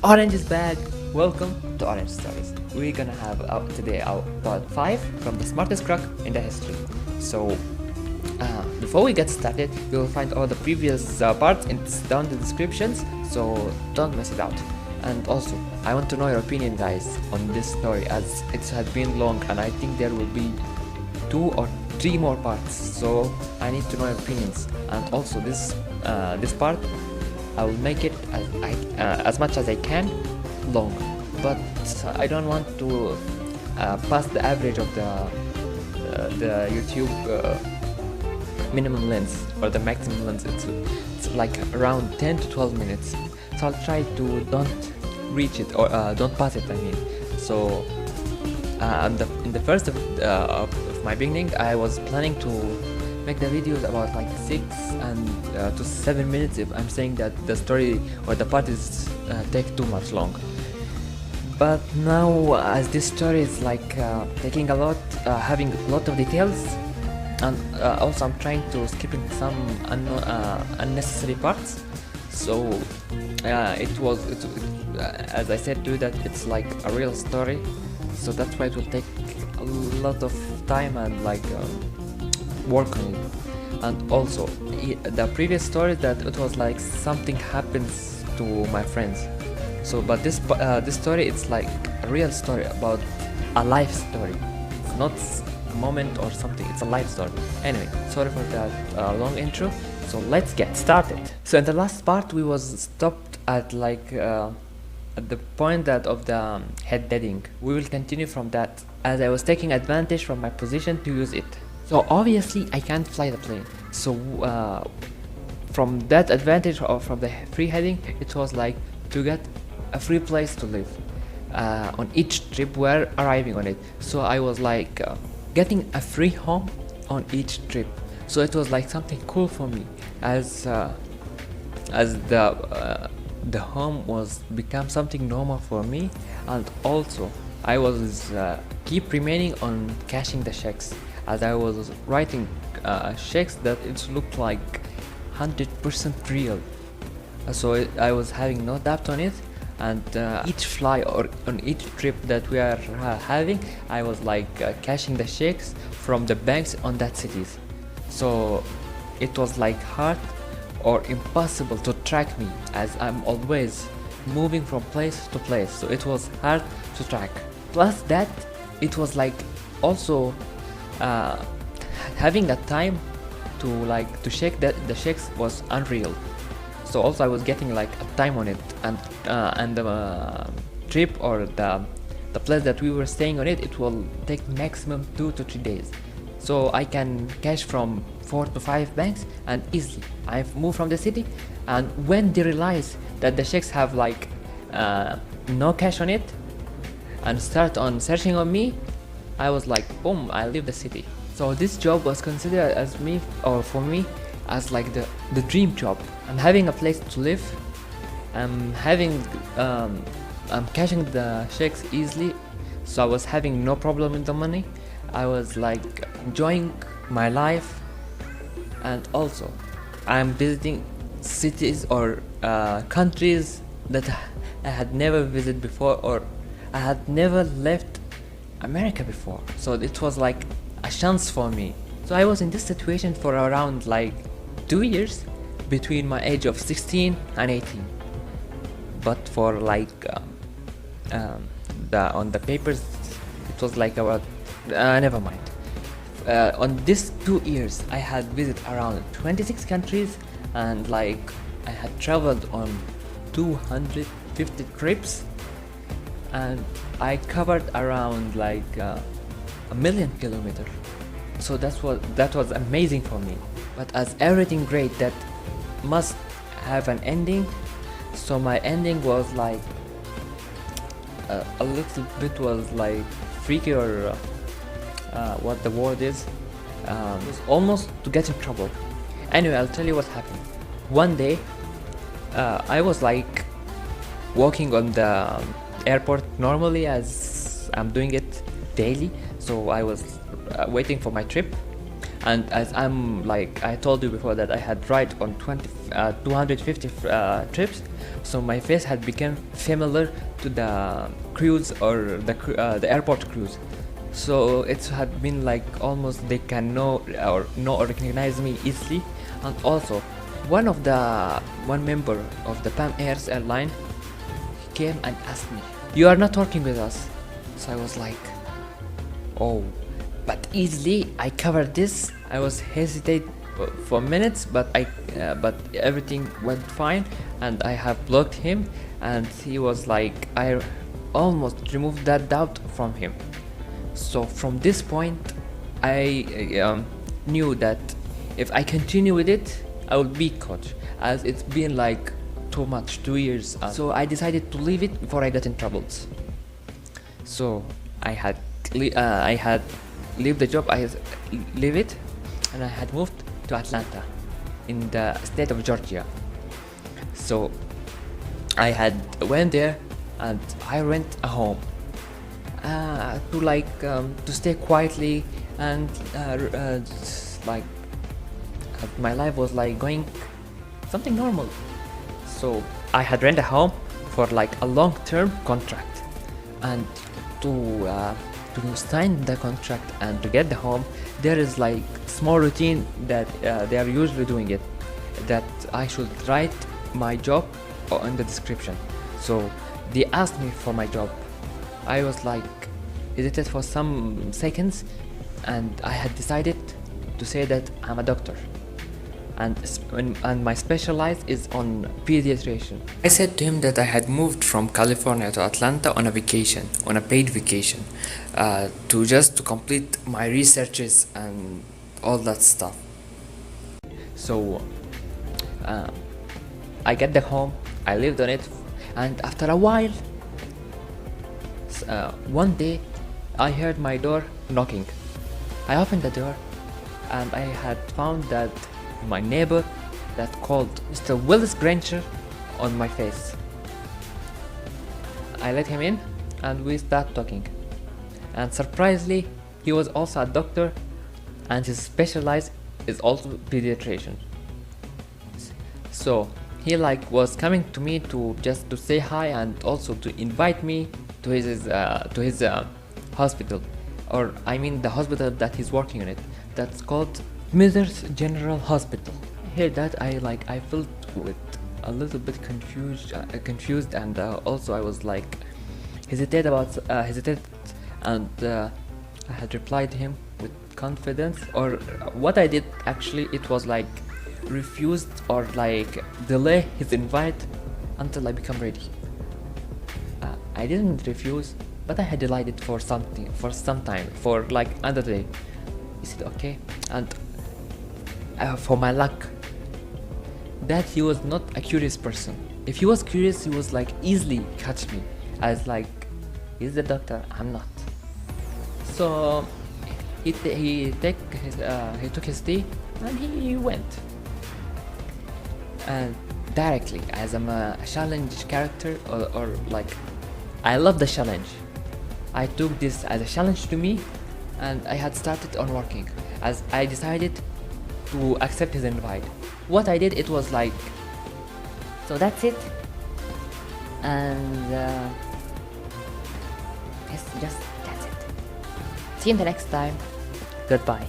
Orange is back! Welcome to Orange Stories. We're gonna have today our part 5 from the smartest crook in the history. So, before we get started, you'll find all the previous parts down in the descriptions, so don't miss it out. And also, I want to know your opinion, guys, on this story, as it has been long and I think there will be 2 or 3 more parts, so I need to know your opinions. And also, this part I will make it as much as I can long, but I don't want to pass the average of the YouTube minimum length or the maximum length. It's like around 10 to 12 minutes, so I'll try to don't reach it or don't pass it, I mean. So in the first of my beginning, I was planning to make the videos about like 6 to 7 minutes if I'm saying that the story or the part is take too much long. But now, as this story is like taking a lot, having a lot of details, and also I'm trying to skipping some unnecessary parts, so as I said to you, that it's like a real story, so that's why it will take a lot of time and like work on it. And also the previous story, that it was like something happens to my friends, so but this story, it's like a real story about a life story. It's not a moment or something, it's a life story. Anyway, sorry for that long intro, so let's get started. So in the last part we was stopped at like at the point that of the head deading. We will continue from that, as I was taking advantage from my position to use it. So obviously I can't fly the plane, so from that advantage or from the free heading, it was like to get a free place to live on each trip we're arriving on it. So I was like getting a free home on each trip, so it was like something cool for me, as the home was become something normal for me. And also I was keep remaining on cashing the checks, as I was writing checks that it looked like 100% real. So I was having no doubt on it, and each fly or on each trip that we are having, I was like cashing the checks from the banks on that cities. So it was like hard or impossible to track me, as I'm always moving from place to place, so it was hard to track. Plus that, it was like also having a time to check that the checks was unreal. So also I was getting like a time on it, and the trip or the place that we were staying on it will take maximum 2 to 3 days. So I can cash from 4 to 5 banks, and easily I've moved from the city. And when they realize that the checks have like no cash on it and start on searching on me, I was like, boom, I leave the city. So this job was considered as me, or for me, as like the dream job. I'm having a place to live, I'm cashing the checks easily, so I was having no problem with the money. I was like enjoying my life, and also I'm visiting cities or countries that I had never visited before, or I had never left America before, so it was like a chance for me. So I was in this situation for around like 2 years, between my age of 16 and 18. But for like on the papers, it was like about never mind. On these 2 years, I had visited around 26 countries, and like I had traveled on 250 trips, and I covered around like 1,000,000 kilometers. So that was amazing for me. But as everything great that must have an ending, so my ending was like a little bit was like freaky, or what the word is, was almost to get in trouble. Anyway, I'll tell you what happened. One day I was like walking on the airport normally, as I'm doing it daily. So I was waiting for my trip, And as I'm like I told you before that I had ride on 250 trips, so my face had become familiar to the crews or the airport crews. So it had been like almost they can know or recognize me easily. And also one member of the Pan Air's airline came and asked me, "You are not working with us." So I was like, oh, but easily I covered this. I was hesitate for minutes, but everything went fine, and I have blocked him, and he was like, I almost removed that doubt from him. So from this point, I knew that if I continue with it, I will be coach, as it's been like too much, 2 years. So I decided to leave it before I got in troubles. So I had leave the job, leave it, and I had moved to Atlanta in the state of Georgia. So I had went there and I rent a home to stay quietly, and like my life was like going something normal. So I had rented a home for like a long-term contract, and to sign the contract and to get the home, there is like small routine that they are usually doing it, that I should write my job in the description. So they asked me for my job. I was like hesitated for some seconds, and I had decided to say that I'm a doctor, and my specialize is on pediatrician. I said to him that I had moved from California to Atlanta on a vacation, on a paid vacation, to complete my researches and all that stuff. So I get the home, I lived on it, and after a while, one day I heard my door knocking. I opened the door, and I had found that my neighbor that called Mr. Willis Granger on my face. I let him in and we start talking, and surprisingly he was also a doctor, and his specialize is also pediatrician. So he like was coming to me to just to say hi, and also to invite me to his hospital, or I mean the hospital that he's working on it, that's called Smithers General Hospital. I heard that I felt with a little bit confused, and also I was like hesitate, and I had replied to him with confidence, or what I did actually, it was like refused or like delay his invite until I become ready. I didn't refuse, but I had delayed it for some time, for like another day. He said okay, and for my luck, that he was not a curious person. If he was curious, he was like easily catch me as like, he's the doctor, I'm not. So he took his tea and he went. And directly, as I'm a challenge character, or like I love the challenge, I took this as a challenge to me, and I had started on working as I decided to accept his invite. What I did, it was like, so that's it, and yes, just that's it. See you in the next time. Goodbye.